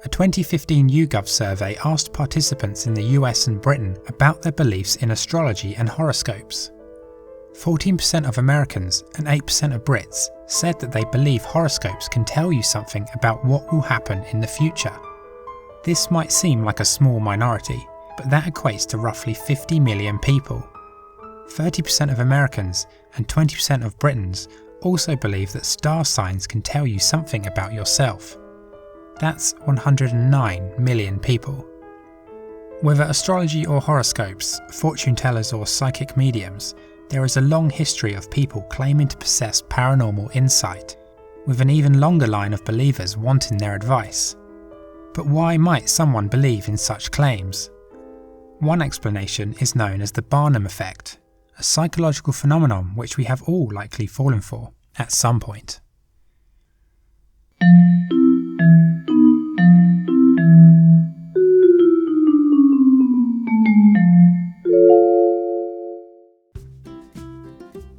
A 2015 YouGov survey asked participants in the US and Britain about their beliefs in astrology and horoscopes. 14% of Americans and 8% of Brits said that they believe horoscopes can tell you something about what will happen in the future. This might seem like a small minority, but that equates to roughly 50 million people. 30% of Americans and 20% of Britons also believe that star signs can tell you something about yourself. That's 109 million people. Whether astrology or horoscopes, fortune tellers or psychic mediums, there is a long history of people claiming to possess paranormal insight, with an even longer line of believers wanting their advice. But why might someone believe in such claims? One explanation is known as the Barnum Effect, a psychological phenomenon which we have all likely fallen for at some point.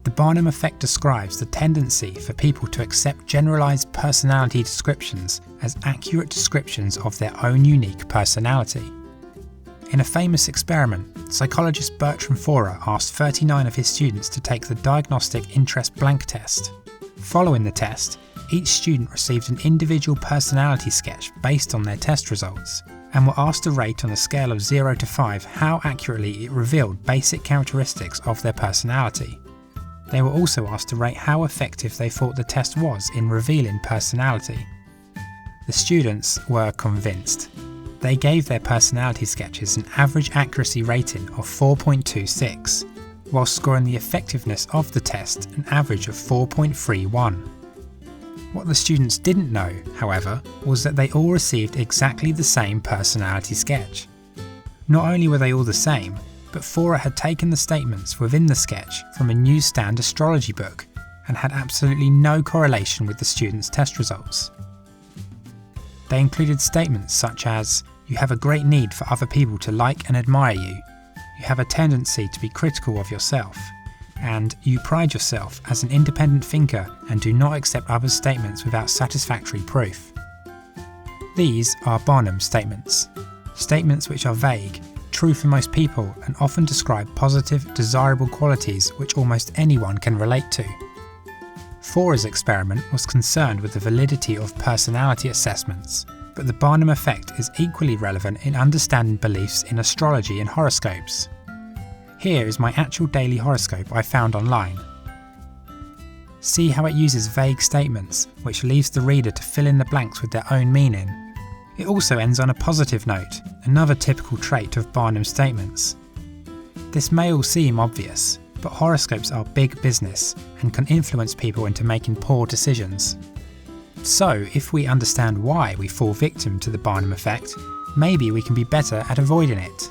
The Barnum Effect describes the tendency for people to accept generalized personality descriptions as accurate descriptions of their own unique personality. In a famous experiment, psychologist Bertram Forer asked 39 of his students to take the Diagnostic Interest Blank Test. Following the test, each student received an individual personality sketch based on their test results, and were asked to rate on a scale of 0 to 5 how accurately it revealed basic characteristics of their personality. They were also asked to rate how effective they thought the test was in revealing personality. The students were convinced. They gave their personality sketches an average accuracy rating of 4.26, while scoring the effectiveness of the test an average of 4.31. What the students didn't know, however, was that they all received exactly the same personality sketch. Not only were they all the same, but Forer had taken the statements within the sketch from a newsstand astrology book and had absolutely no correlation with the students' test results. They included statements such as, "You have a great need for other people to like and admire you. You have a tendency to be critical of yourself. And you pride yourself as an independent thinker and do not accept others' statements without satisfactory proof." These are Barnum statements. Statements which are vague, true for most people, and often describe positive, desirable qualities which almost anyone can relate to. Forer's experiment was concerned with the validity of personality assessments, but the Barnum Effect is equally relevant in understanding beliefs in astrology and horoscopes. Here is my actual daily horoscope I found online. See how it uses vague statements, which leaves the reader to fill in the blanks with their own meaning. It also ends on a positive note, another typical trait of Barnum's statements. This may all seem obvious, but horoscopes are big business and can influence people into making poor decisions. So, if we understand why we fall victim to the Barnum Effect, maybe we can be better at avoiding it.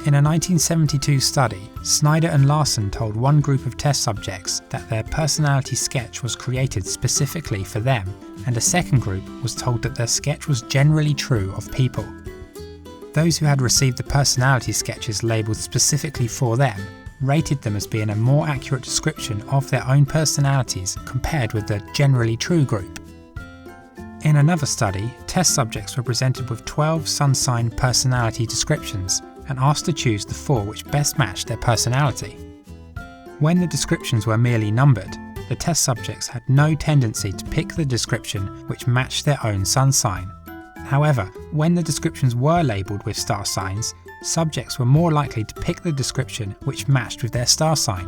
In a 1972 study, Snyder and Larson told one group of test subjects that their personality sketch was created specifically for them, and a second group was told that their sketch was generally true of people. Those who had received the personality sketches labelled specifically for them rated them as being a more accurate description of their own personalities compared with the generally true group. In another study, test subjects were presented with 12 sun sign personality descriptions and asked to choose the 4 which best matched their personality. When the descriptions were merely numbered, the test subjects had no tendency to pick the description which matched their own sun sign. However, when the descriptions were labelled with star signs, subjects were more likely to pick the description which matched with their star sign.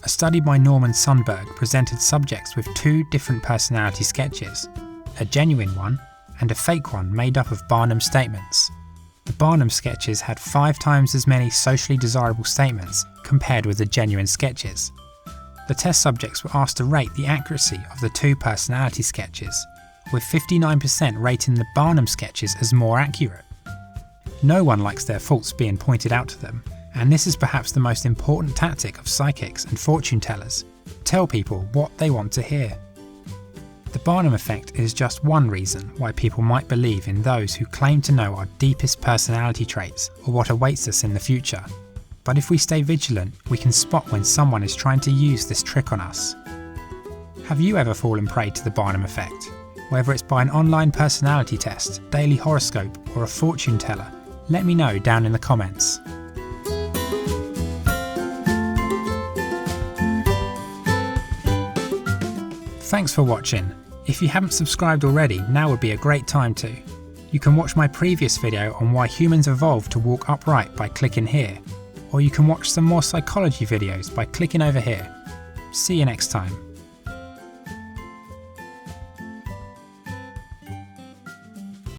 A study by Norman Sundberg presented subjects with 2 different personality sketches, a genuine one and a fake one made up of Barnum statements. The Barnum sketches had 5 times as many socially desirable statements compared with the genuine sketches. The test subjects were asked to rate the accuracy of the 2 personality sketches, with 59% rating the Barnum sketches as more accurate. No one likes their faults being pointed out to them, and this is perhaps the most important tactic of psychics and fortune tellers: tell people what they want to hear. The Barnum Effect is just one reason why people might believe in those who claim to know our deepest personality traits or what awaits us in the future. but if we stay vigilant, we can spot when someone is trying to use this trick on us. Have you ever fallen prey to the Barnum Effect? Whether it's by an online personality test, daily horoscope, or a fortune teller, let me know down in the comments. Thanks for watching. If you haven't subscribed already, now would be a great time to. You can watch my previous video on why humans evolved to walk upright by clicking here, or you can watch some more psychology videos by clicking over here. See you next time.